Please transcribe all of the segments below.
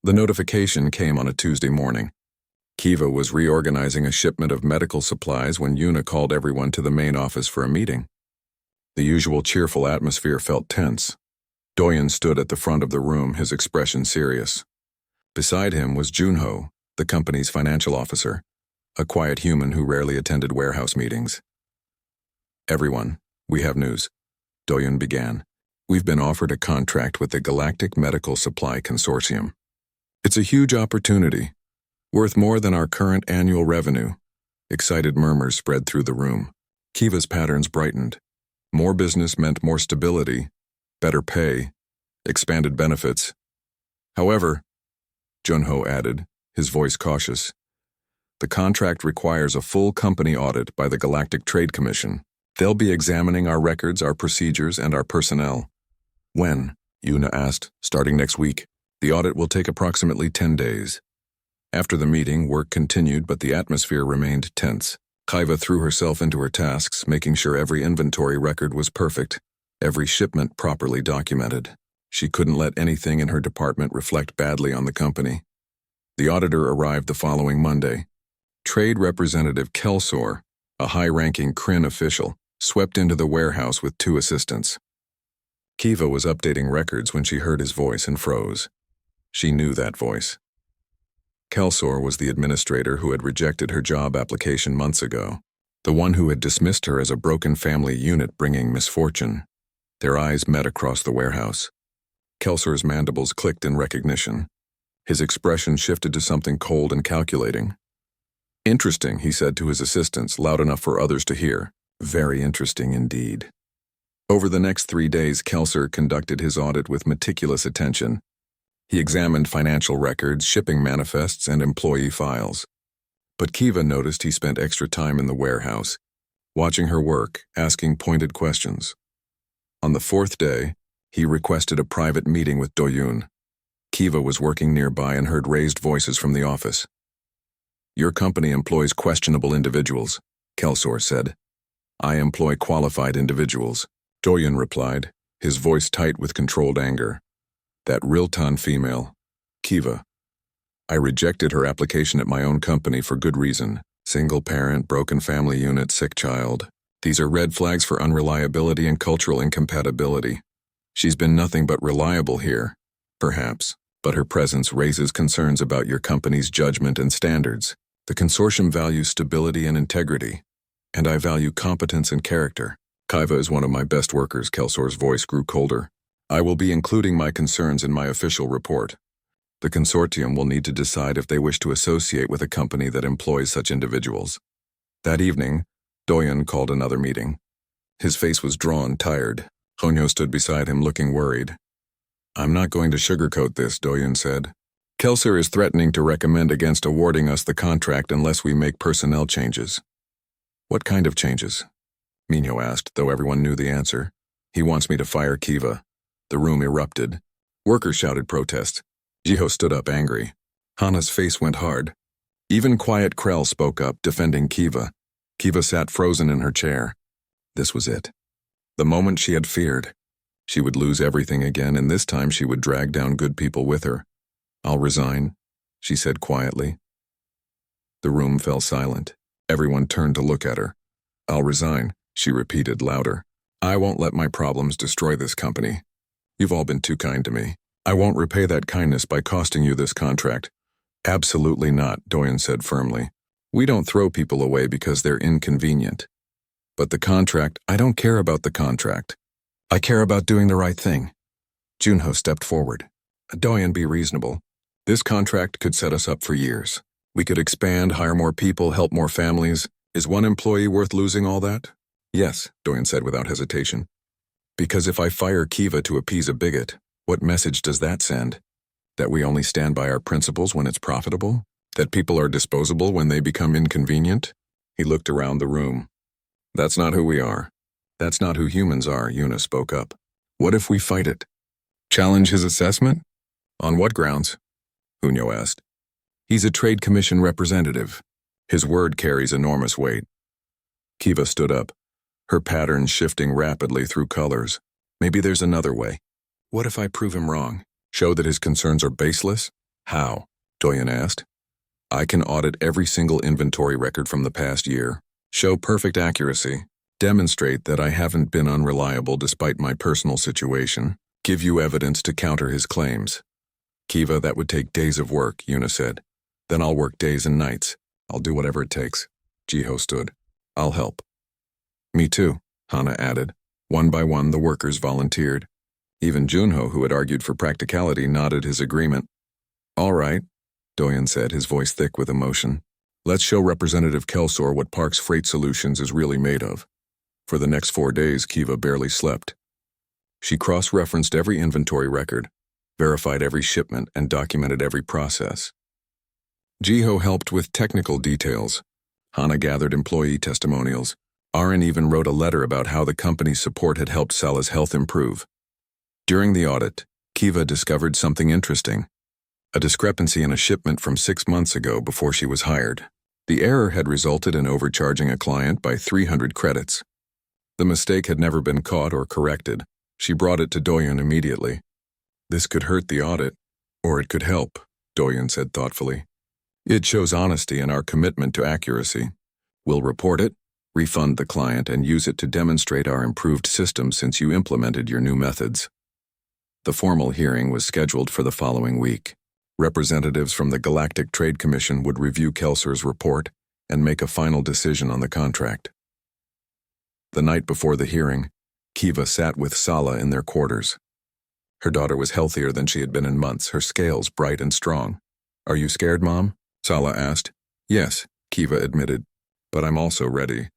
The notification came on a Tuesday morning. Kiva was reorganizing a shipment of medical supplies when Yuna called everyone to the main office for a meeting. The usual cheerful atmosphere felt tense. Doyen stood at the front of the room, his expression serious. Beside him was Junho, the company's financial officer, a quiet human who rarely attended warehouse meetings. "Everyone, we have news," Doyen began. "We've been offered a contract with the Galactic Medical Supply Consortium. It's a huge opportunity, worth more than our current annual revenue." Excited murmurs spread through the room. Kiva's patterns brightened. More business meant more stability, better pay, expanded benefits. "However," Junho added, his voice cautious, "the contract requires a full company audit by the Galactic Trade Commission. They'll be examining our records, our procedures, and our personnel." "When?" Yuna asked. "Starting next week. The audit will take approximately 10 days. After the meeting, work continued, but the atmosphere remained tense. Kiva threw herself into her tasks, making sure every inventory record was perfect, every shipment properly documented. She couldn't let anything in her department reflect badly on the company. The auditor arrived the following Monday. Trade Representative Kelsor, a high-ranking Kryn official, swept into the warehouse with 2 assistants. Kiva was updating records when she heard his voice and froze. She knew that voice. Kelsor was the administrator who had rejected her job application months ago, the one who had dismissed her as a broken family unit bringing misfortune. Their eyes met across the warehouse. Kelsor's mandibles clicked in recognition. His expression shifted to something cold and calculating. "Interesting," he said to his assistants, loud enough for others to hear. "Very interesting indeed." Over the next 3 days, Kelsor conducted his audit with meticulous attention. He examined financial records, shipping manifests, and employee files. But Kiva noticed he spent extra time in the warehouse, watching her work, asking pointed questions. On the 4th day, he requested a private meeting with Doyun. Kiva was working nearby and heard raised voices from the office. "Your company employs questionable individuals," Kelsor said. "I employ qualified individuals," Doyun replied, his voice tight with controlled anger. "That Riltan female, Kiva. I rejected her application at my own company for good reason. Single parent, broken family unit, sick child. These are red flags for unreliability and cultural incompatibility. She's been nothing but reliable here, perhaps, but her presence raises concerns about your company's judgment and standards. The consortium values stability and integrity, and I value competence and character. Kiva is one of my best workers." Kelsor's voice grew colder. "I will be including my concerns in my official report. The consortium will need to decide if they wish to associate with a company that employs such individuals." That evening, Doyen called another meeting. His face was drawn, tired. Honyo stood beside him looking worried. "I'm not going to sugarcoat this," Doyen said. "Kelsor is threatening to recommend against awarding us the contract unless we make personnel changes." "What kind of changes?" Minho asked, though everyone knew the answer. "He wants me to fire Kiva." The room erupted. Workers shouted protest. Jiho stood up angry. Hana's face went hard. Even quiet Krell spoke up, defending Kiva. Kiva sat frozen in her chair. This was it. The moment she had feared. She would lose everything again, and this time she would drag down good people with her. "I'll resign," she said quietly. The room fell silent. Everyone turned to look at her. "I'll resign," she repeated louder. "I won't let my problems destroy this company. You've all been too kind to me. I won't repay that kindness by costing you this contract." "Absolutely not," Doyen said firmly. "We don't throw people away because they're inconvenient. But the contract, I don't care about the contract. I care about doing the right thing." Junho stepped forward. "Doyen, be reasonable. This contract could set us up for years. We could expand, hire more people, help more families. Is one employee worth losing all that?" "Yes," Doyen said without hesitation. "Because if I fire Kiva to appease a bigot, what message does that send? That we only stand by our principles when it's profitable? That people are disposable when they become inconvenient?" He looked around the room. "That's not who we are. That's not who humans are," Yuna spoke up. "What if we fight it?" "Challenge his assessment? On what grounds?" Hunyo asked. "He's a trade commission representative. His word carries enormous weight." Kiva stood up, her patterns shifting rapidly through colors. "Maybe there's another way. What if I prove him wrong? Show that his concerns are baseless? How? Doyen asked. I can audit every single inventory record from the past year, show perfect accuracy, demonstrate that I haven't been unreliable despite my personal situation, give you evidence to counter his claims. Kiva, that would take days of work, Yuna said. Then I'll work days and nights. I'll do whatever it takes. Jiho stood. I'll help. Me too, Hana added. One by one, the workers volunteered. Even Junho, who had argued for practicality, nodded his agreement. All right, Doyen said, his voice thick with emotion. Let's show Representative Kelsor what Park's Freight Solutions is really made of. For the next 4 days, Kiva barely slept. She cross-referenced every inventory record, verified every shipment, and documented every process. Jiho helped with technical details. Hana gathered employee testimonials. Aaron even wrote a letter about how the company's support had helped Sala's health improve. During the audit, Kiva discovered something interesting. A discrepancy in a shipment from 6 months ago before she was hired. The error had resulted in overcharging a client by 300 credits. The mistake had never been caught or corrected. She brought it to Doyen immediately. This could hurt the audit, or it could help, Doyen said thoughtfully. It shows honesty and our commitment to accuracy. We'll report it, refund the client, and use it to demonstrate our improved system since you implemented your new methods. The formal hearing was scheduled for the following week. Representatives from the Galactic Trade Commission would review Kelsor's report and make a final decision on the contract. The night before the hearing, Kiva sat with Sala in their quarters. Her daughter was healthier than she had been in months, her scales bright and strong. Are you scared, Mom? Sala asked. Yes, Kiva admitted, but I'm also ready.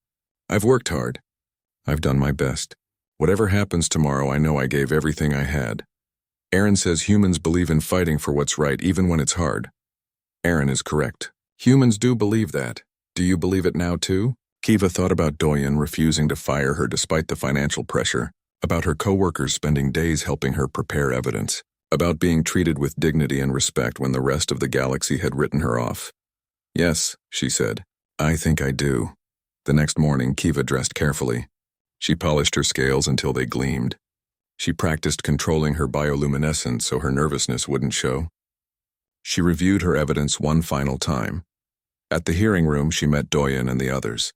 I've worked hard. I've done my best. Whatever happens tomorrow, I know I gave everything I had. Aaron says humans believe in fighting for what's right even when it's hard. Aaron is correct. Humans do believe that. Do you believe it now too? Kiva thought about Doyen refusing to fire her despite the financial pressure, about her co-workers spending days helping her prepare evidence, about being treated with dignity and respect when the rest of the galaxy had written her off. Yes, she said. I think I do. The next morning, Kiva dressed carefully. She polished her scales until they gleamed. She practiced controlling her bioluminescence so her nervousness wouldn't show. She reviewed her evidence one final time. At the hearing room, she met Doyen and the others.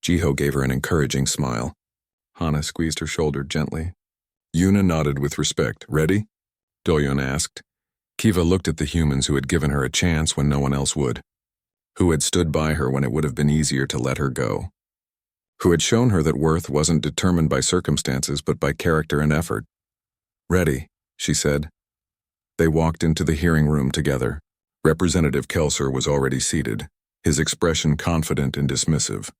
Jiho gave her an encouraging smile. Hana squeezed her shoulder gently. Yuna nodded with respect. Ready? Doyen asked. Kiva looked at the humans who had given her a chance when no one else would, who had stood by her when it would have been easier to let her go, who had shown her that worth wasn't determined by circumstances but by character and effort. Ready, she said. They walked into the hearing room together. Representative Kelsor was already seated, his expression confident and dismissive.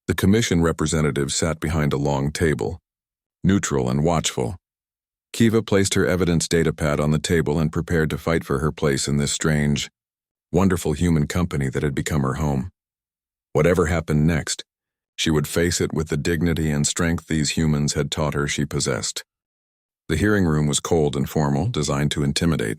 The commission representative sat behind a long table, neutral and watchful. Kiva placed her evidence data pad on the table and prepared to fight for her place in this strange, wonderful human company that had become her home. Whatever happened next, she would face it with the dignity and strength these humans had taught her she possessed. The hearing room was cold and formal, designed to intimidate.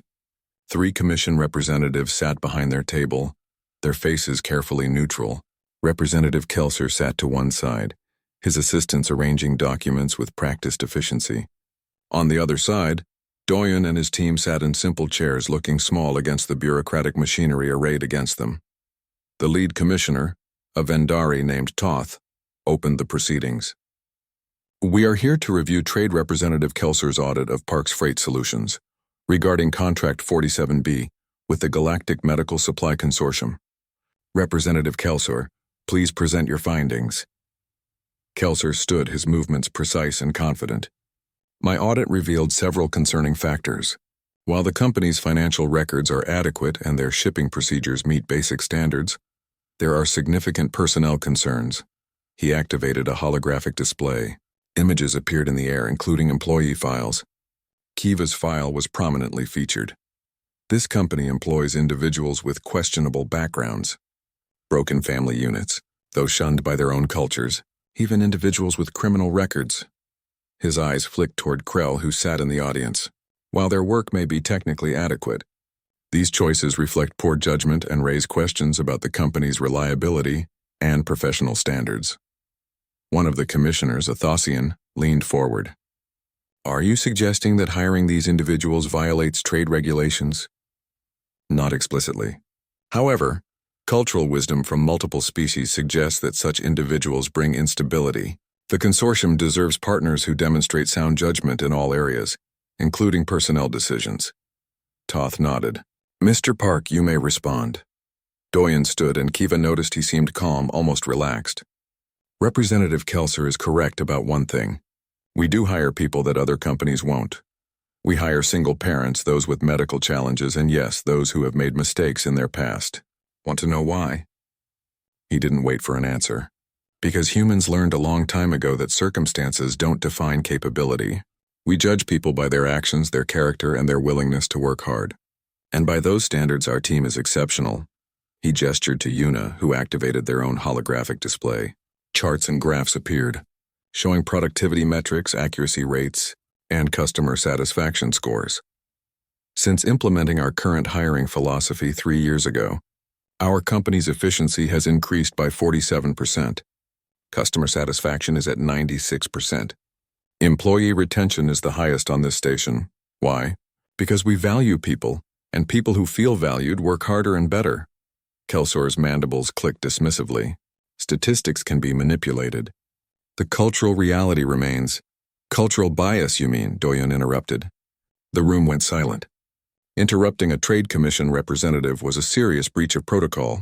3 commission representatives sat behind their table, their faces carefully neutral. Representative Kelsor sat to one side, his assistants arranging documents with practiced efficiency. On the other side, Doyen and his team sat in simple chairs looking small against the bureaucratic machinery arrayed against them. The lead commissioner, a Vendari named Toth, opened the proceedings. We are here to review Trade Representative Kelsor's audit of Park's Freight Solutions regarding Contract 47B with the Galactic Medical Supply Consortium. Representative Kelsor, please present your findings. Kelsor stood, his movements precise and confident. My audit revealed several concerning factors. While the company's financial records are adequate and their shipping procedures meet basic standards, there are significant personnel concerns. He activated a holographic display. Images appeared in the air, including employee files. Kiva's file was prominently featured. This company employs individuals with questionable backgrounds, broken family units, those shunned by their own cultures, even individuals with criminal records. His eyes flicked toward Krell, who sat in the audience. While their work may be technically adequate, these choices reflect poor judgment and raise questions about the company's reliability and professional standards. One of the commissioners, a Thosian, leaned forward. Are you suggesting that hiring these individuals violates trade regulations? not explicitly. However, cultural wisdom from multiple species suggests that such individuals bring instability. The consortium deserves partners who demonstrate sound judgment in all areas, including personnel decisions. Toth nodded. Mr. Park, you may respond. Doyen stood and Kiva noticed he seemed calm, almost relaxed. Representative Kelser is correct about one thing. We do hire people that other companies won't. We hire single parents, those with medical challenges, and yes, those who have made mistakes in their past. Want to know why? He didn't wait for an answer. Because humans learned a long time ago that circumstances don't define capability. We judge people by their actions, their character, and their willingness to work hard. And by those standards, our team is exceptional. He gestured to Yuna, who activated their own holographic display. Charts and graphs appeared, showing productivity metrics, accuracy rates, and customer satisfaction scores. Since implementing our current hiring philosophy 3 years ago, our company's efficiency has increased by 47%. Customer satisfaction is at 96%. Employee retention is the highest on this station. Why? Because we value people, and people who feel valued work harder and better. Kelsor's mandibles clicked dismissively. Statistics can be manipulated. The cultural reality remains. Cultural bias, you mean, Doyen interrupted. The room went silent. Interrupting a trade commission representative was a serious breach of protocol.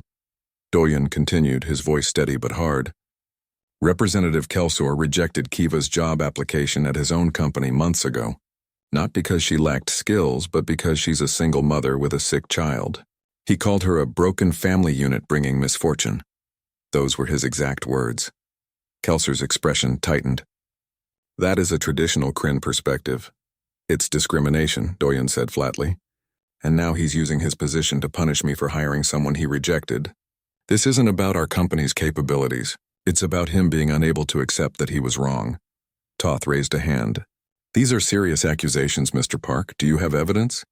Doyen continued, his voice steady but hard. Representative Kelsor rejected Kiva's job application at his own company months ago. Not because she lacked skills, but because she's a single mother with a sick child. He called her a broken family unit bringing misfortune. Those were his exact words. Kelsor's expression tightened. That is a traditional Kryn perspective. It's discrimination, Doyen said flatly. And now he's using his position to punish me for hiring someone he rejected. This isn't about our company's capabilities. It's about him being unable to accept that he was wrong. Toth raised a hand. These are serious accusations, Mr. Park. Do you have evidence?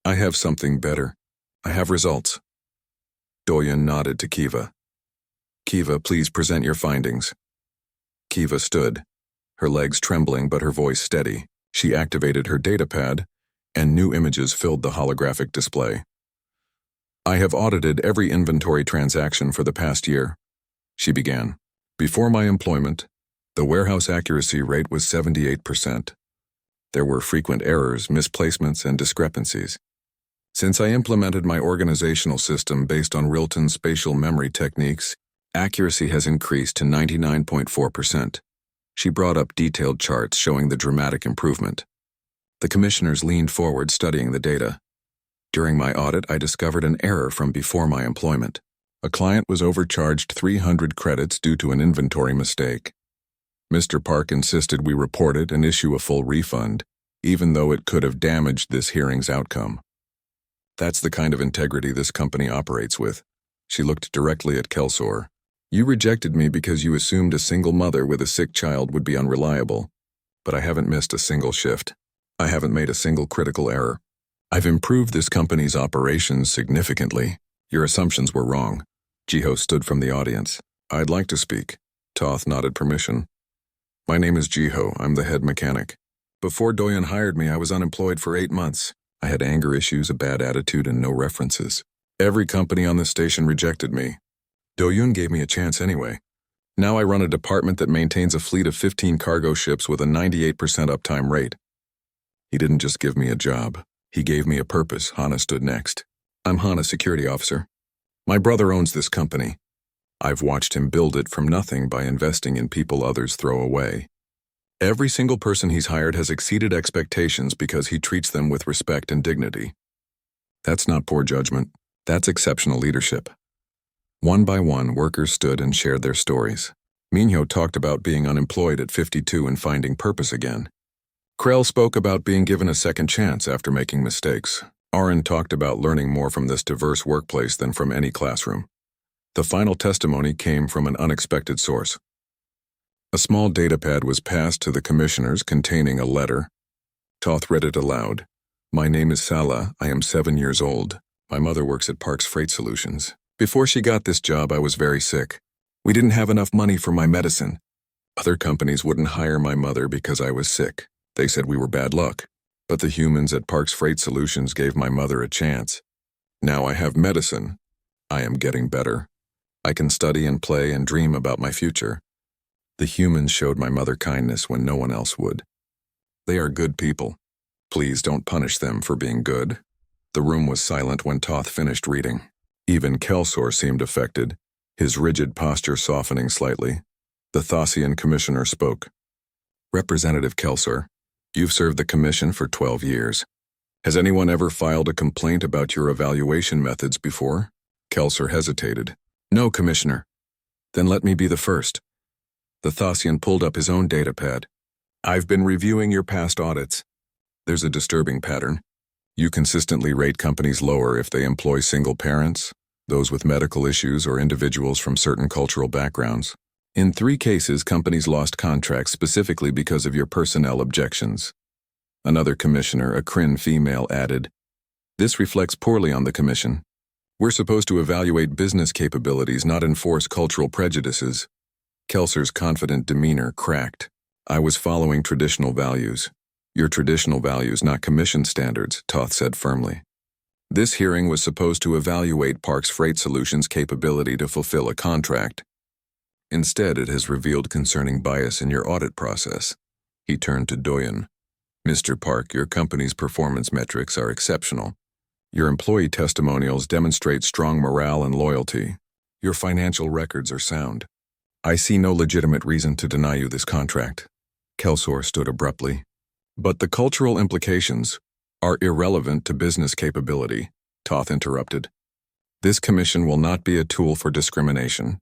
I have something better. I have results. Doyen nodded to Kiva. Kiva, please present your findings. Kiva stood, her legs trembling but her voice steady. She activated her datapad, and new images filled the holographic display. I have audited every inventory transaction for the past year. She began. Before my employment, the warehouse accuracy rate was 78%. There were frequent errors, misplacements, and discrepancies. Since I implemented my organizational system based on Rilton's spatial memory techniques, accuracy has increased to 99.4%. She brought up detailed charts showing the dramatic improvement. The commissioners leaned forward studying the data. During my audit, I discovered an error from before my employment. A client was overcharged 300 credits due to an inventory mistake. Mr. Park insisted we report it and issue a full refund, even though it could have damaged this hearing's outcome. That's the kind of integrity this company operates with. She looked directly at Kelsor. You rejected me because you assumed a single mother with a sick child would be unreliable. But I haven't missed a single shift. I haven't made a single critical error. I've improved this company's operations significantly. Your assumptions were wrong. Jiho stood from the audience. I'd like to speak. Toth nodded permission. My name is Jiho. I'm the head mechanic. Before Doyen hired me, I was unemployed for 8 months. I had anger issues, a bad attitude, and no references. Every company on this station rejected me. Doyen gave me a chance anyway. Now I run a department that maintains a fleet of 15 cargo ships with a 98% uptime rate. He didn't just give me a job. He gave me a purpose. Hana stood next. I'm Hana, security officer. My brother owns this company. I've watched him build it from nothing by investing in people others throw away. Every single person he's hired has exceeded expectations because he treats them with respect and dignity. That's not poor judgment. That's exceptional leadership. One by one, workers stood and shared their stories. Minho talked about being unemployed at 52 and finding purpose again. Krell spoke about being given a second chance after making mistakes. Aaron talked about learning more from this diverse workplace than from any classroom. The final testimony came from an unexpected source. A small datapad was passed to the commissioners containing a letter. Toth read it aloud. My name is Sala. I am 7 years old. My mother works at Parks Freight Solutions. Before she got this job, I was very sick. We didn't have enough money for my medicine. Other companies wouldn't hire my mother because I was sick. They said we were bad luck. But the humans at Parks Freight Solutions gave my mother a chance. Now I have medicine. I am getting better. I can study and play and dream about my future. The humans showed my mother kindness when no one else would. They are good people. Please don't punish them for being good. The room was silent when Toth finished reading. Even Kelsor seemed affected, his rigid posture softening slightly. The Thasian commissioner spoke. Representative Kelsor, you've served the commission for 12 years. Has anyone ever filed a complaint about your evaluation methods before? Kelsor hesitated. No, Commissioner. Then let me be the first. The Thasian pulled up his own datapad. I've been reviewing your past audits. There's a disturbing pattern. You consistently rate companies lower if they employ single parents, those with medical issues, or individuals from certain cultural backgrounds. In 3 cases, companies lost contracts specifically because of your personnel objections. Another commissioner, a Kryn female, added, "This reflects poorly on the commission. We're supposed to evaluate business capabilities, not enforce cultural prejudices." Kelsor's confident demeanor cracked. "I was following traditional values." "Your traditional values, not commission standards," Toth said firmly. "This hearing was supposed to evaluate Parks Freight Solutions' capability to fulfill a contract. Instead, it has revealed concerning bias in your audit process." He turned to Doyen. "Mr. Park, your company's performance metrics are exceptional. Your employee testimonials demonstrate strong morale and loyalty. Your financial records are sound. I see no legitimate reason to deny you this contract." Kelsor stood abruptly. "But the cultural implications are irrelevant to business capability," Toth interrupted. "This commission will not be a tool for discrimination.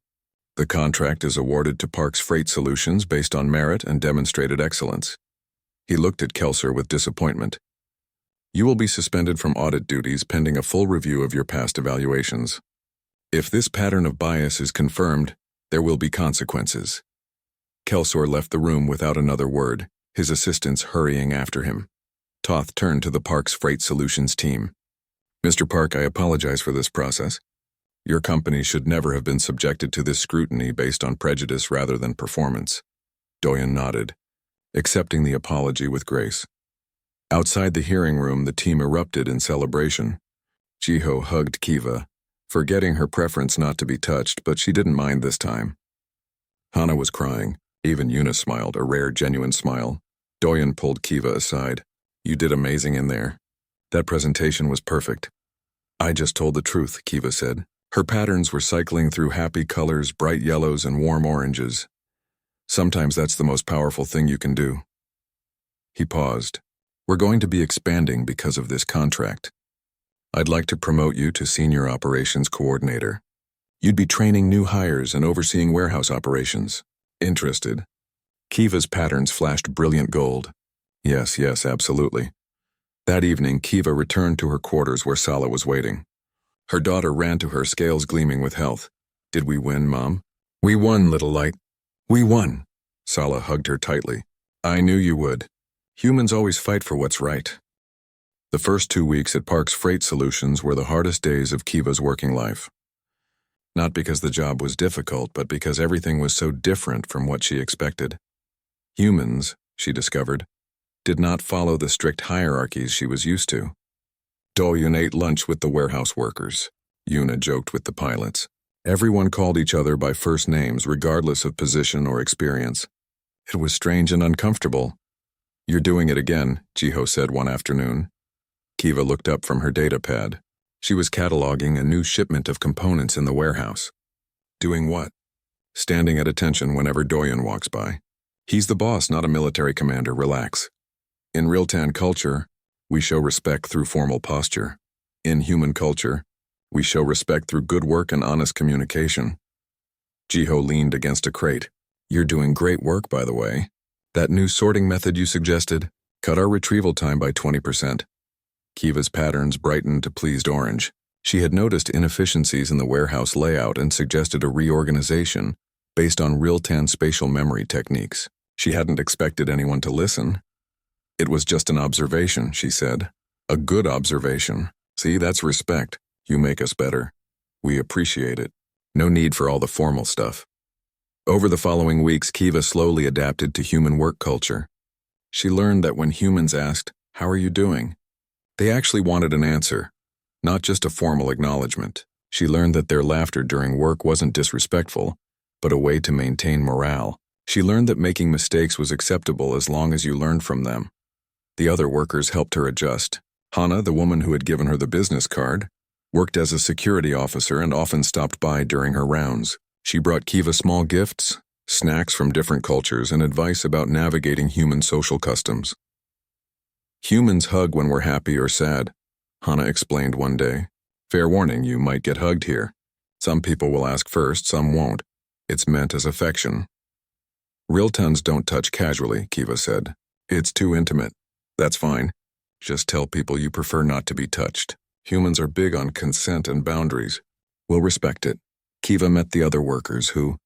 The contract is awarded to Parks Freight Solutions based on merit and demonstrated excellence." He looked at Kelsor with disappointment. "You will be suspended from audit duties pending a full review of your past evaluations. If this pattern of bias is confirmed, there will be consequences." Kelsor left the room without another word, his assistants hurrying after him. Toth turned to the Parks Freight Solutions team. "Mr. Park, I apologize for this process. Your company should never have been subjected to this scrutiny based on prejudice rather than performance." Doyen nodded, accepting the apology with grace. Outside the hearing room, the team erupted in celebration. Jiho hugged Kiva, forgetting her preference not to be touched, but she didn't mind this time. Hana was crying. Even Yuna smiled, a rare, genuine smile. Doyen pulled Kiva aside. "You did amazing in there. That presentation was perfect." "I just told the truth," Kiva said. Her patterns were cycling through happy colors, bright yellows and warm oranges. Sometimes that's the most powerful thing you can do. He paused. "We're going to be expanding because of this contract. I'd like to promote you to Senior Operations Coordinator. You'd be training new hires and overseeing warehouse operations. Interested?" Kiva's patterns flashed brilliant gold. Yes, absolutely." That evening, Kiva returned to her quarters where Sala was waiting. Her daughter ran to her, scales gleaming with health. "Did we win, Mom?" "We won, little light. We won." Sala hugged her tightly. "I knew you would. Humans always fight for what's right." The first 2 weeks at Parks Freight Solutions were the hardest days of Kiva's working life. Not because the job was difficult, but because everything was so different from what she expected. Humans, she discovered, did not follow the strict hierarchies she was used to. Doyen ate lunch with the warehouse workers. Yuna joked with the pilots. Everyone called each other by first names regardless of position or experience. It was strange and uncomfortable. "You're doing it again," Jiho said one afternoon. Kiva looked up from her datapad. She was cataloging a new shipment of components in the warehouse. "Doing what?" "Standing at attention whenever Doyen walks by. He's the boss, not a military commander. Relax. In Riltan culture, we show respect through formal posture. In human culture, we show respect through good work and honest communication." Jiho leaned against a crate. "You're doing great work, by the way. That new sorting method you suggested cut our retrieval time by 20%. Kiva's patterns brightened to pleased orange. She had noticed inefficiencies in the warehouse layout and suggested a reorganization based on real-time spatial memory techniques. She hadn't expected anyone to listen. "It was just an observation," she said. "A good observation. See, that's respect. You make us better. We appreciate it. No need for all the formal stuff." Over the following weeks, Kiva slowly adapted to human work culture. She learned that when humans asked, "How are you doing?" they actually wanted an answer. not just a formal acknowledgement. She learned that their laughter during work wasn't disrespectful, but a way to maintain morale. She learned that making mistakes was acceptable as long as you learned from them. The other workers helped her adjust. Hana, the woman who had given her the business card, worked as a security officer and often stopped by during her rounds. She brought Kiva small gifts, snacks from different cultures, and advice about navigating human social customs. Humans hug when we're happy or sad, Hana explained one day. Fair warning, you might get hugged here. Some people will ask first, some won't. It's meant as affection. Real tongues don't touch casually, Kiva said. It's too intimate. That's fine. Just tell people you prefer not to be touched. Humans are big on consent and boundaries. We'll respect it. Kiva met the other workers who,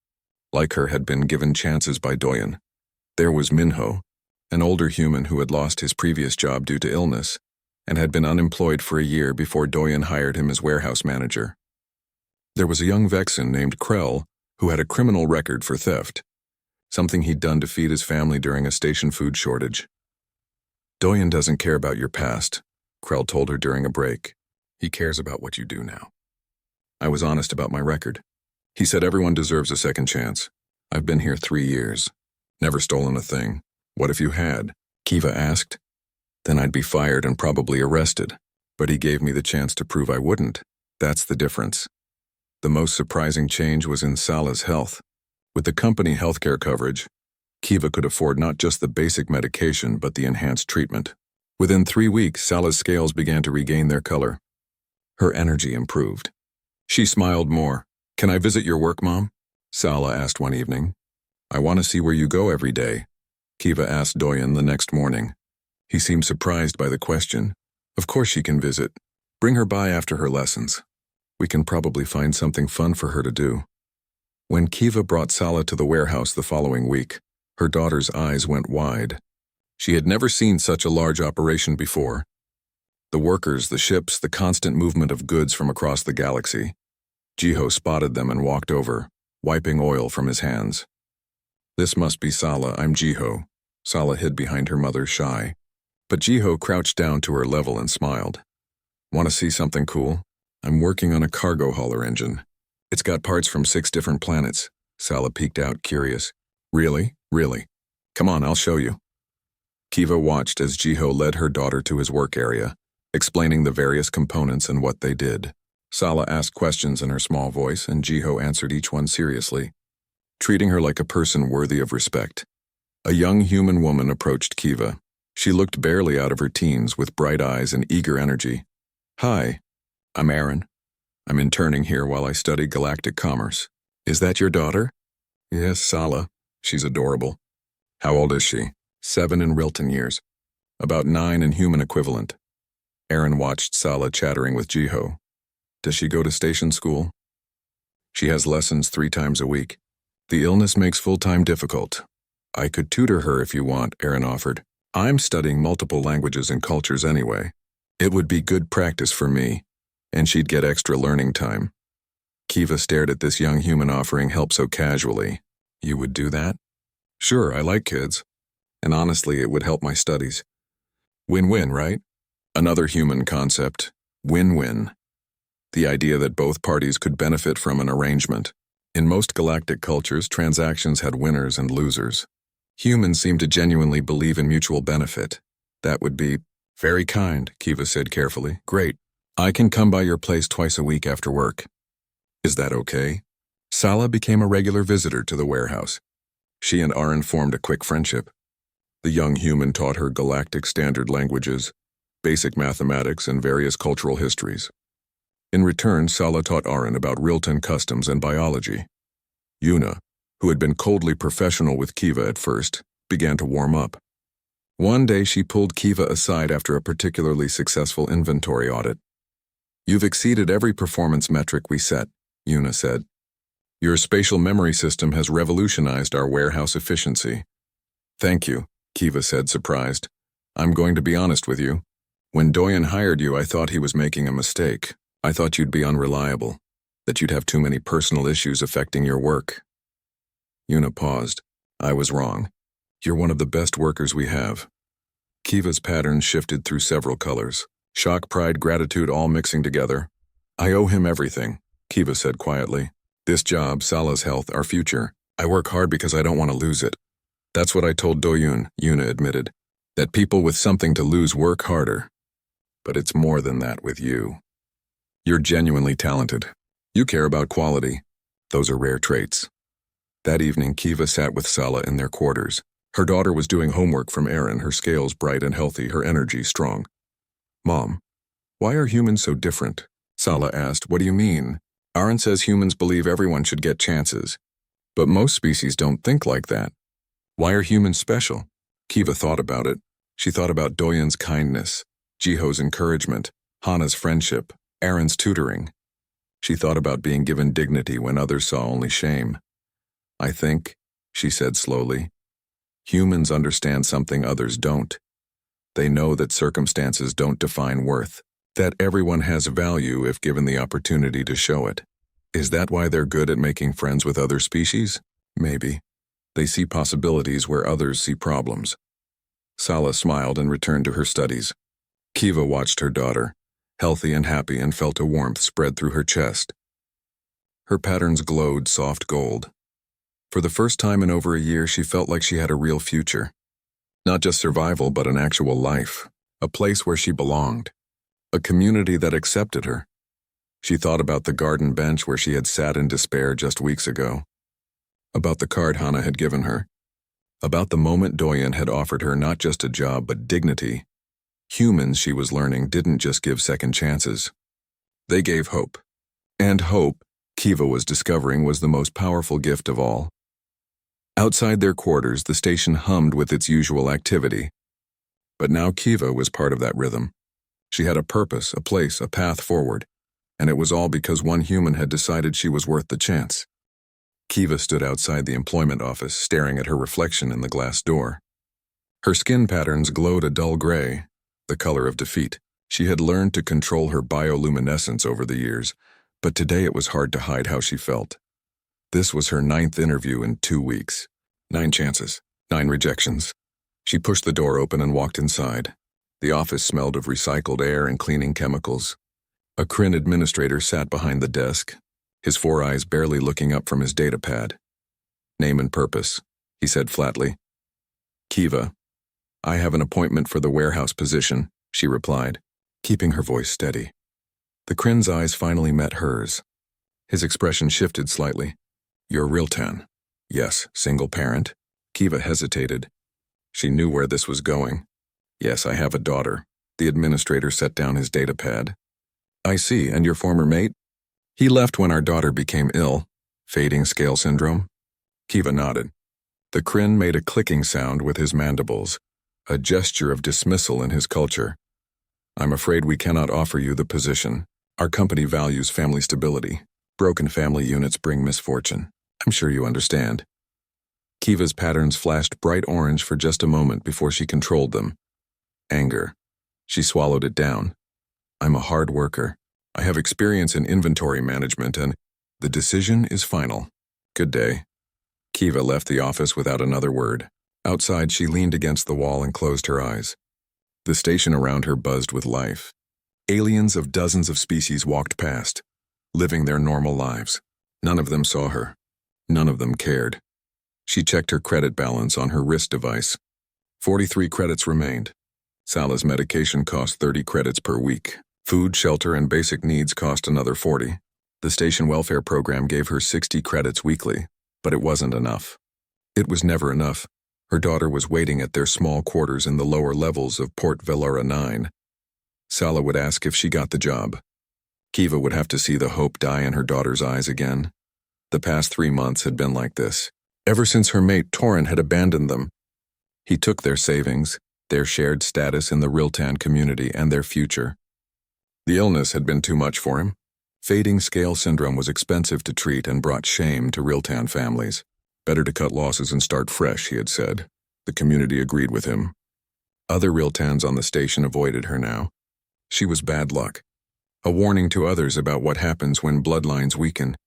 like her, had been given chances by Doyen. There was Minho, an older human who had lost his previous job due to illness and had been unemployed for a year before Doyen hired him as warehouse manager. There was a young Vexen named Krell who had a criminal record for theft, something he'd done to feed his family during a station food shortage. Doyen doesn't care about your past, Krell told her during a break. He cares about what you do now. I was honest about my record. He said everyone deserves a second chance. I've been here 3 years. Never stolen a thing. What if you had? Kiva asked. Then I'd be fired and probably arrested. But he gave me the chance to prove I wouldn't. That's the difference. The most surprising change was in Sala's health. With the company healthcare coverage, Kiva could afford not just the basic medication but the enhanced treatment. Within 3 weeks, Sala's scales began to regain their color. Her energy improved. She smiled more. Can I visit your work, Mom? Sala asked one evening. I want to see where you go every day, Kiva asked Doyen the next morning. He seemed surprised by the question. Of course she can visit. Bring her by after her lessons. We can probably find something fun for her to do. When Kiva brought Sala to the warehouse the following week, her daughter's eyes went wide. She had never seen such a large operation before. The workers, the ships, the constant movement of goods from across the galaxy. Jiho spotted them and walked over, wiping oil from his hands. This must be Sala, I'm Jiho. Sala hid behind her mother's Shai. But Jiho crouched down to her level and smiled. Want to see something cool? I'm working on a cargo hauler engine. It's got parts from 6 different planets. Sala peeked out, curious. Really? Really? Come on, I'll show you. Kiva watched as Jiho led her daughter to his work area, explaining the various components and what they did. Sala asked questions in her small voice, and Jiho answered each one seriously, treating her like a person worthy of respect. A young human woman approached Kiva. She looked barely out of her teens with bright eyes and eager energy. Hi, I'm Aaron. I'm interning here while I study galactic commerce. Is that your daughter? Yes, Sala. She's adorable. How old is she? 7 in Rilton years. About 9 in human equivalent. Aaron watched Sala chattering with Jiho. Does she go to station school? She has lessons 3 times a week. The illness makes full-time difficult. I could tutor her if you want, Aaron offered. I'm studying multiple languages and cultures anyway. It would be good practice for me, and she'd get extra learning time. Kiva stared at this young human offering help so casually. You would do that? Sure, I like kids. And honestly, it would help my studies. Win-win, right? Another human concept. Win-win. The idea that both parties could benefit from an arrangement. In most galactic cultures, transactions had winners and losers. Humans seem to genuinely believe in mutual benefit. That would be very kind, Kiva said carefully. Great. I can come by your place twice a week after work. Is that okay? Sala became a regular visitor to the warehouse. She and Aaron formed a quick friendship. The young human taught her galactic standard languages, basic mathematics, and various cultural histories. In return, Sala taught Aaron about Rilton customs and biology. Yuna, who had been coldly professional with Kiva at first, began to warm up. One day she pulled Kiva aside after a particularly successful inventory audit. You've exceeded every performance metric we set, Yuna said. Your spatial memory system has revolutionized our warehouse efficiency. Thank you, Kiva said, surprised. I'm going to be honest with you. When Doyen hired you, I thought he was making a mistake. I thought you'd be unreliable, that you'd have too many personal issues affecting your work. Yuna paused. I was wrong. You're one of the best workers we have. Kiva's pattern shifted through several colors. Shock, pride, gratitude all mixing together. I owe him everything, Kiva said quietly. This job, Sala's health, our future. I work hard because I don't want to lose it. That's what I told Doyun, Yuna admitted. That people with something to lose work harder. But it's more than that with you. You're genuinely talented. You care about quality. Those are rare traits. That evening, Kiva sat with Sala in their quarters. Her daughter was doing homework from Aaron, her scales bright and healthy, her energy strong. Mom, why are humans so different? Sala asked. What do you mean? Aaron says humans believe everyone should get chances. But most species don't think like that. Why are humans special? Kiva thought about it. She thought about Doyun's kindness, Jiho's encouragement, Hana's friendship, Aaron's tutoring. She thought about being given dignity when others saw only shame. I think, she said slowly, humans understand something others don't. They know that circumstances don't define worth, that everyone has value if given the opportunity to show it. Is that why they're good at making friends with other species? Maybe. They see possibilities where others see problems. Sala smiled and returned to her studies. Kiva watched her daughter, healthy and happy, and felt a warmth spread through her chest. Her patterns glowed soft gold. For the first time in over a year, she felt like she had a real future. Not just survival, but an actual life, a place where she belonged, a community that accepted her. She thought about the garden bench where she had sat in despair just weeks ago, about the card Hana had given her, about the moment Doyen had offered her not just a job but dignity. Humans, she was learning, didn't just give second chances. They gave hope. And hope, Kiva was discovering, was the most powerful gift of all. Outside their quarters, the station hummed with its usual activity. But now Kiva was part of that rhythm. She had a purpose, a place, a path forward, and it was all because one human had decided she was worth the chance. Kiva stood outside the employment office, staring at her reflection in the glass door. Her skin patterns glowed a dull gray, the color of defeat. She had learned to control her bioluminescence over the years, but today it was hard to hide how she felt. This was her 9th interview in 2 weeks. 9 chances, 9 rejections. She pushed the door open and walked inside. The office smelled of recycled air and cleaning chemicals. A Kryn administrator sat behind the desk, his 4 eyes barely looking up from his data pad. Name and purpose, he said flatly. Kiva, I have an appointment for the warehouse position, she replied, keeping her voice steady. The Kryn's eyes finally met hers. His expression shifted slightly. You're Riltan. Yes, single parent. Kiva hesitated. She knew where this was going. Yes, I have a daughter. The administrator set down his data pad. I see, and your former mate? He left when our daughter became ill. Fading scale syndrome? Kiva nodded. The Kryn made a clicking sound with his mandibles, a gesture of dismissal in his culture. I'm afraid we cannot offer you the position. Our company values family stability. Broken family units bring misfortune. I'm sure you understand. Kiva's patterns flashed bright orange for just a moment before she controlled them. Anger. She swallowed it down. I'm a hard worker. I have experience in inventory management, and the decision is final. Good day. Kiva left the office without another word. Outside, she leaned against the wall and closed her eyes. The station around her buzzed with life. Aliens of dozens of species walked past, living their normal lives. None of them saw her. None of them cared. She checked her credit balance on her wrist device. 43 credits remained. Sala's medication cost 30 credits per week. Food, shelter, and basic needs cost another 40. The station welfare program gave her 60 credits weekly, but it wasn't enough. It was never enough. Her daughter was waiting at their small quarters in the lower levels of Port Velara 9. Sala would ask if she got the job. Kiva would have to see the hope die in her daughter's eyes again. The past 3 months had been like this, ever since her mate Torin had abandoned them. He took their savings, their shared status in the Riltan community, and their future. The illness had been too much for him. Fading scale syndrome was expensive to treat and brought shame to Riltan families. Better to cut losses and start fresh, he had said. The community agreed with him. Other Riltans on the station avoided her now. She was bad luck. A warning to others about what happens when bloodlines weaken.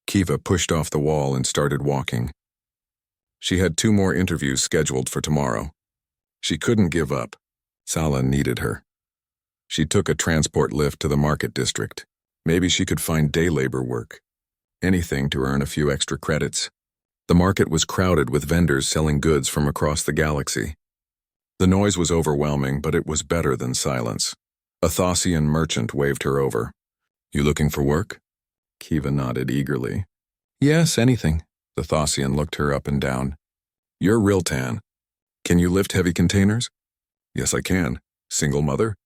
Kiva pushed off the wall and started walking. She had 2 more interviews scheduled for tomorrow. She couldn't give up. Sala needed her. She took a transport lift to the market district. Maybe she could find day labor work. Anything to earn a few extra credits. The market was crowded with vendors selling goods from across the galaxy. The noise was overwhelming, but it was better than silence. A Thausian merchant waved her over. "You looking for work?" Kiva nodded eagerly. "Yes, anything." The Thausian looked her up and down. "You're real tan. Can you lift heavy containers?" "Yes, I can. Single mother?"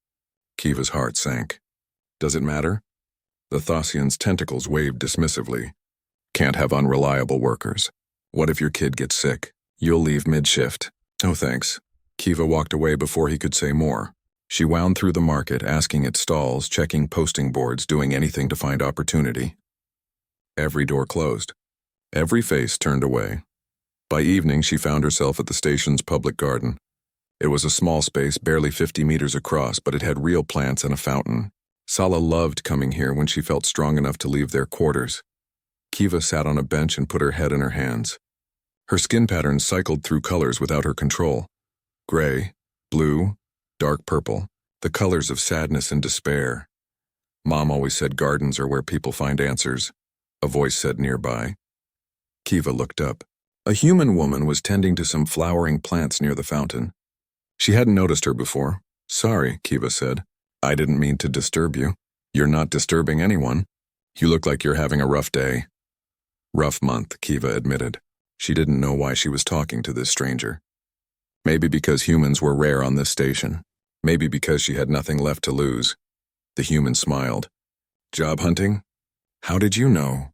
Kiva's heart sank. "Does it matter?" The Thausian's tentacles waved dismissively. "Can't have unreliable workers. What if your kid gets sick? You'll leave mid-shift." "Oh, thanks." Kiva walked away before he could say more. She wound through the market, asking at stalls, checking posting boards, doing anything to find opportunity. Every door closed. Every face turned away. By evening, she found herself at the station's public garden. It was a small space, barely 50 meters across, but it had real plants and a fountain. Sala loved coming here when she felt strong enough to leave their quarters. Kiva sat on a bench and put her head in her hands. Her skin patterns cycled through colors without her control. Gray, blue, dark purple, the colors of sadness and despair. Mom always said gardens are where people find answers, a voice said nearby. Kiva looked up. A human woman was tending to some flowering plants near the fountain. She hadn't noticed her before. "Sorry," Kiva said. "I didn't mean to disturb you." "You're not disturbing anyone. You look like you're having a rough day." "Rough month," Kiva admitted. She didn't know why she was talking to this stranger. Maybe because humans were rare on this station. Maybe because she had nothing left to lose. The human smiled. "Job hunting? How did you know?"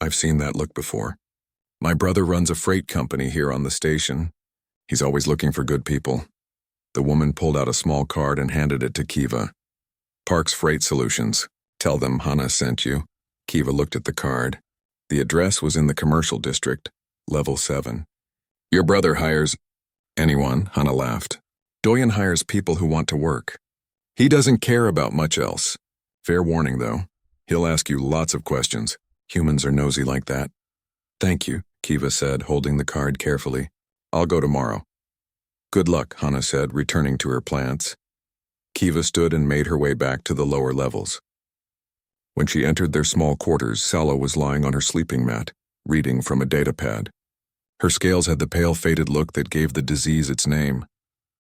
"I've seen that look before. My brother runs a freight company here on the station. He's always looking for good people." The woman pulled out a small card and handed it to Kiva. "Parks Freight Solutions. Tell them Hana sent you." Kiva looked at the card. The address was in the commercial district, level 7. "Your brother hires anyone," Hana laughed. "Doyen hires people who want to work. He doesn't care about much else. Fair warning, though. He'll ask you lots of questions. Humans are nosy like that." "Thank you," Kiva said, holding the card carefully. "I'll go tomorrow." "Good luck," Hana said, returning to her plants. Kiva stood and made her way back to the lower levels. When she entered their small quarters, Sala was lying on her sleeping mat, reading from a datapad. Her scales had the pale, faded look that gave the disease its name.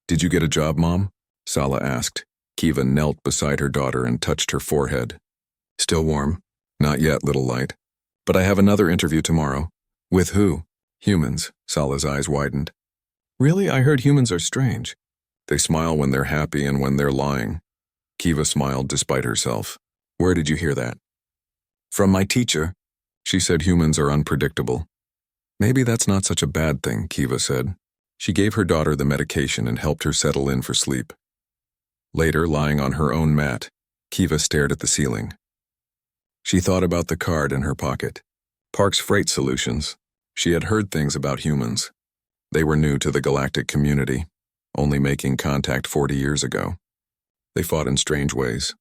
"Did you get a job, Mom?" Sala asked. Kiva knelt beside her daughter and touched her forehead. "Still warm?" "Not yet, little light. But I have another interview tomorrow." "With who?" "Humans." Sala's eyes widened. "Really? I heard humans are strange." "They smile when they're happy and when they're lying." Kiva smiled despite herself. "Where did you hear that?" "From my teacher. She said humans are unpredictable." "Maybe that's not such a bad thing," Kiva said. She gave her daughter the medication and helped her settle in for sleep. Later, lying on her own mat, Kiva stared at the ceiling. She thought about the card in her pocket. Parks Freight Solutions. She had heard things about humans. They were new to the galactic community, only making contact 40 years ago. They fought in strange ways.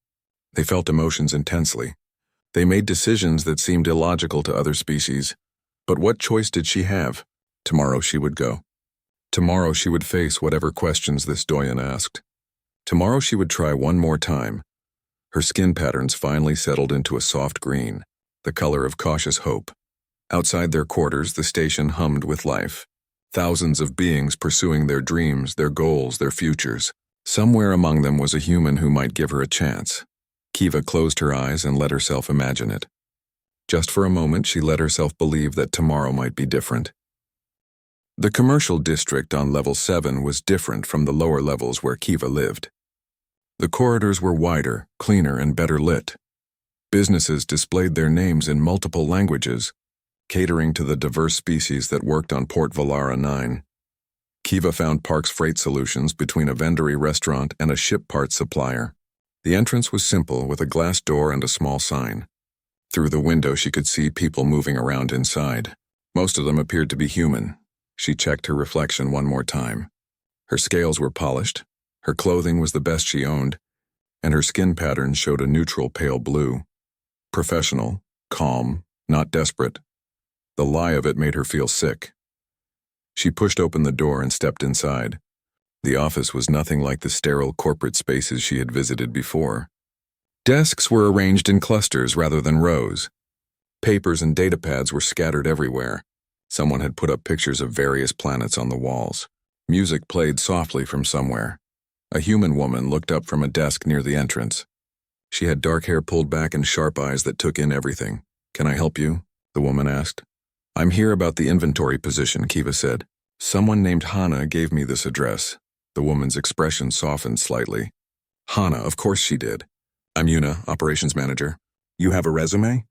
They felt emotions intensely. They made decisions that seemed illogical to other species. But what choice did she have? Tomorrow she would go. Tomorrow she would face whatever questions this Doyen asked. Tomorrow she would try one more time. Her skin patterns finally settled into a soft green, the color of cautious hope. Outside their quarters, the station hummed with life. Thousands of beings pursuing their dreams, their goals, their futures. Somewhere among them was a human who might give her a chance. Kiva closed her eyes and let herself imagine it. Just for a moment, she let herself believe that tomorrow might be different. The commercial district on level 7 was different from the lower levels where Kiva lived. The corridors were wider, cleaner, and better lit. Businesses displayed their names in multiple languages, catering to the diverse species that worked on Port Valara 9. Kiva found Parks Freight Solutions between a vendory restaurant and a ship parts supplier. The entrance was simple, with a glass door and a small sign. Through the window she could see people moving around inside. Most of them appeared to be human. She checked her reflection one more time. Her scales were polished, her clothing was the best she owned, and her skin pattern showed a neutral pale blue. Professional, calm, not desperate. The lie of it made her feel sick. She pushed open the door and stepped inside. The office was nothing like the sterile corporate spaces she had visited before. Desks were arranged in clusters rather than rows. Papers and datapads were scattered everywhere. Someone had put up pictures of various planets on the walls. Music played softly from somewhere. A human woman looked up from a desk near the entrance. She had dark hair pulled back and sharp eyes that took in everything. "Can I help you?" the woman asked. "I'm here about the inventory position," Kiva said. "Someone named Hana gave me this address." The woman's expression softened slightly. "Hana, of course she did. I'm Yuna, operations manager. You have a resume?"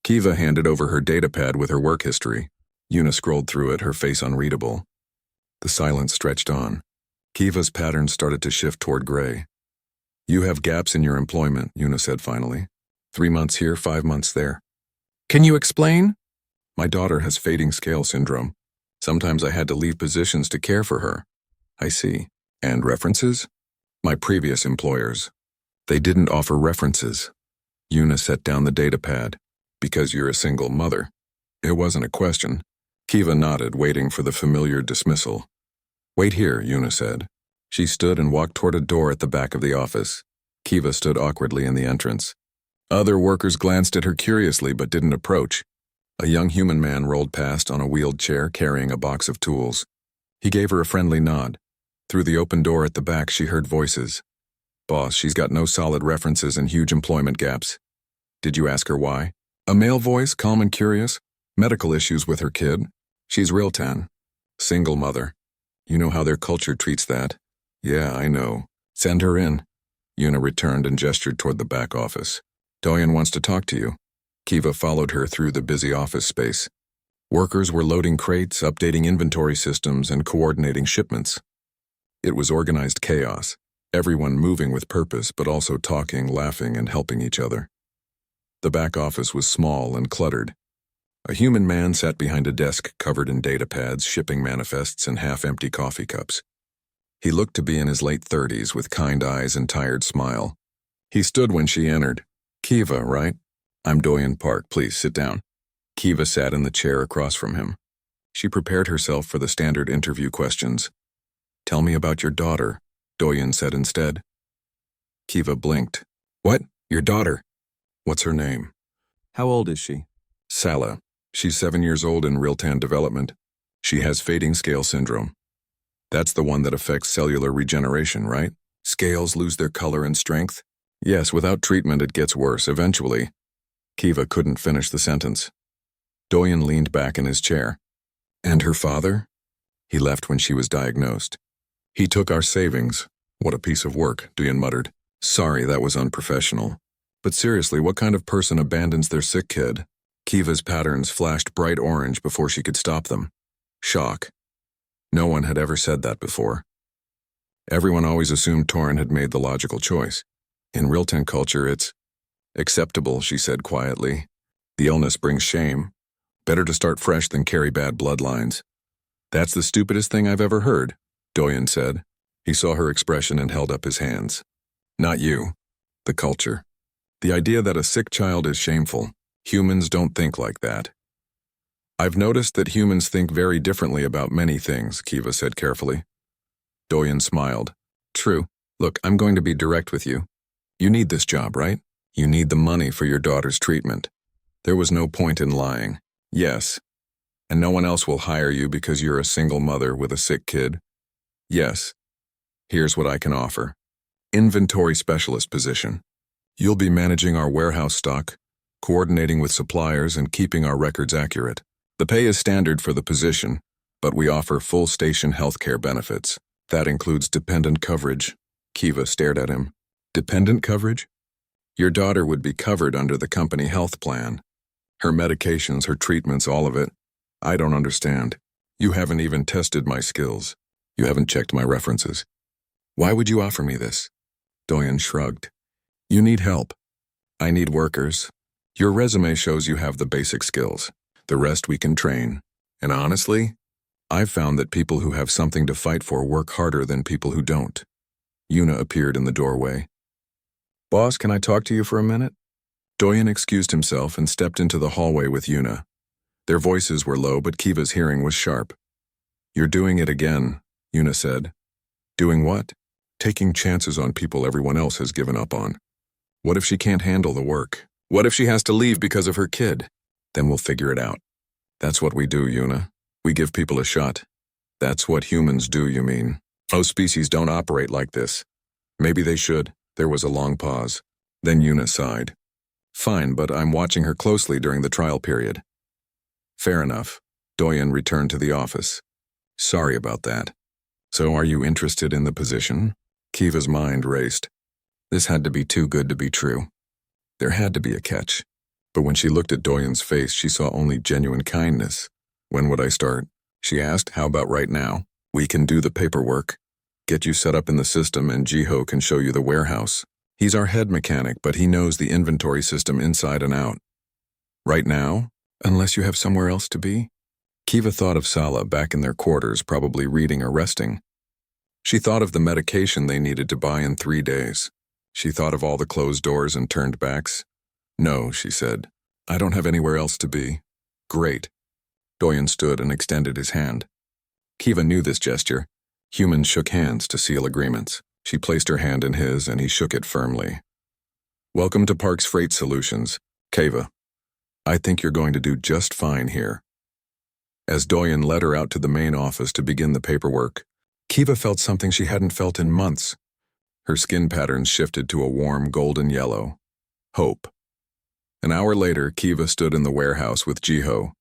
Kiva handed over her datapad with her work history. Yuna scrolled through it, her face unreadable. The silence stretched on. Kiva's pattern started to shift toward gray. "You have gaps in your employment," Yuna said finally. 3 months here, 5 months there. "Can you explain?" "My daughter has fading scale syndrome. Sometimes I had to leave positions to care for her." "I see. And references?" "My previous employers. They didn't offer references." Yuna set down the datapad. "Because you're a single mother." It wasn't a question. Kiva nodded, waiting for the familiar dismissal. "Wait here," Yuna said. She stood and walked toward a door at the back of the office. Kiva stood awkwardly in the entrance. Other workers glanced at her curiously but didn't approach. A young human man rolled past on a wheeled chair carrying a box of tools. He gave her a friendly nod. Through the open door at the back, she heard voices. "Boss, she's got no solid references and huge employment gaps." "Did you ask her why?" A male voice, calm and curious. "Medical issues with her kid. She's real tan. Single mother. You know how their culture treats that." "Yeah, I know. Send her in." Yuna returned and gestured toward the back office. "Doyen wants to talk to you." Kiva followed her through the busy office space. Workers were loading crates, updating inventory systems, and coordinating shipments. It was organized chaos, everyone moving with purpose but also talking, laughing, and helping each other. The back office was small and cluttered. A human man sat behind a desk covered in datapads, shipping manifests, and half-empty coffee cups. He looked to be in his late 30s with kind eyes and tired smile. He stood when she entered. "Kiva, right? I'm Doyen Park. Please sit down." Kiva sat in the chair across from him. She prepared herself for the standard interview questions. "Tell me about your daughter," Doyen said instead. Kiva blinked. "What? Your daughter? What's her name?" "How old is she?" "Sala. She's 7 years old in real-time development. She has fading scale syndrome. That's the one that affects cellular regeneration, right? Scales lose their color and strength?" "Yes, without treatment it gets worse, eventually." Kiva couldn't finish the sentence. Doyen leaned back in his chair. "And her father?" "He left when she was diagnosed." "He took our savings." "What a piece of work," Doyen muttered. "Sorry, that was unprofessional. But seriously, what kind of person abandons their sick kid?" Kiva's patterns flashed bright orange before she could stop them. Shock. No one had ever said that before. Everyone always assumed Torin had made the logical choice. In real-time culture, it's acceptable, she said quietly. The illness brings shame. Better to start fresh than carry bad bloodlines. "That's the stupidest thing I've ever heard," Doyen said. He saw her expression and held up his hands. "Not you. The culture. The idea that a sick child is shameful. Humans don't think like that." "I've noticed that humans think very differently about many things," Kiva said carefully. Doyen smiled. "True. Look, I'm going to be direct with you. You need this job, right? You need the money for your daughter's treatment." There was no point in lying. "Yes." "And no one else will hire you because you're a single mother with a sick kid?" "Yes." "Here's what I can offer. Inventory specialist position. You'll be managing our warehouse stock, coordinating with suppliers, and keeping our records accurate. The pay is standard for the position, but we offer full station healthcare benefits. That includes dependent coverage." Kiva stared at him. "Dependent coverage?" "Your daughter would be covered under the company health plan. Her medications, her treatments, all of it. I don't understand. You haven't even tested my skills. You haven't checked my references. Why would you offer me this?" Doyen shrugged. "You need help. I need workers. Your resume shows you have the basic skills. The rest we can train. And honestly, I've found that people who have something to fight for work harder than people who don't." Yuna appeared in the doorway. "Boss, can I talk to you for a minute?" Doyen excused himself and stepped into the hallway with Yuna. Their voices were low, but Kiva's hearing was sharp. "You're doing it again," Yuna said. Doing what? Taking chances on people everyone else has given up on. What if she can't handle the work? What if she has to leave because of her kid? Then we'll figure it out. That's what we do, Una. We give people a shot. That's what humans do, you mean? Most species don't operate like this. Maybe they should. There was a long pause. Then Una sighed. Fine, but I'm watching her closely during the trial period. Fair enough. Doyen returned to the office. Sorry about that. So are you interested in the position? Kiva's mind raced. This had to be too good to be true. There had to be a catch. But when she looked at Doyen's face, she saw only genuine kindness. When would I start? She asked. How about right now? We can do the paperwork. Get you set up in the system and Jiho can show you the warehouse. He's our head mechanic, but he knows the inventory system inside and out. Right now? Unless you have somewhere else to be? Kiva thought of Sala back in their quarters, probably reading or resting. She thought of the medication they needed to buy in 3 days. She thought of all the closed doors and turned backs. No, she said. I don't have anywhere else to be. Great. Doyen stood and extended his hand. Kiva knew this gesture. Humans shook hands to seal agreements. She placed her hand in his and he shook it firmly. Welcome to Parks Freight Solutions, Kiva. I think you're going to do just fine here. As Doyen led her out to the main office to begin the paperwork, Kiva felt something she hadn't felt in months. Her skin patterns shifted to a warm golden yellow. Hope. An hour later, Kiva stood in the warehouse with Jiho,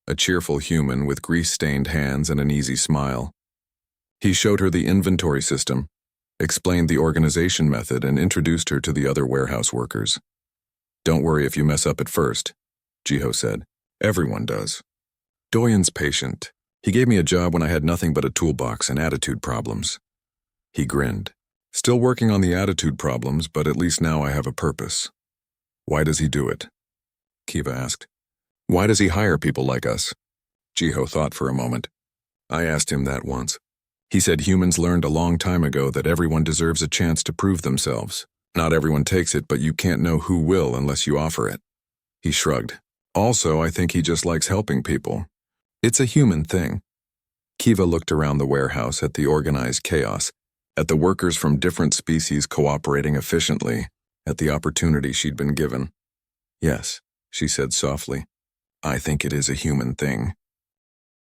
a cheerful human with grease-stained hands and an easy smile. He showed her the inventory system, explained the organization method, and introduced her to the other warehouse workers. Don't worry if you mess up at first, Jiho said. Everyone does. Doyen's patient. He gave me a job when I had nothing but a toolbox and attitude problems. He grinned. Still working on the attitude problems, but at least now I have a purpose. Why does he do it? Kiva asked. Why does he hire people like us? Jiho thought for a moment. I asked him that once. He said humans learned a long time ago that everyone deserves a chance to prove themselves. Not everyone takes it, but you can't know who will unless you offer it. He shrugged. Also, I think he just likes helping people. It's a human thing. Kiva looked around the warehouse at the organized chaos, at the workers from different species cooperating efficiently, at the opportunity she'd been given. Yes, she said softly. I think it is a human thing.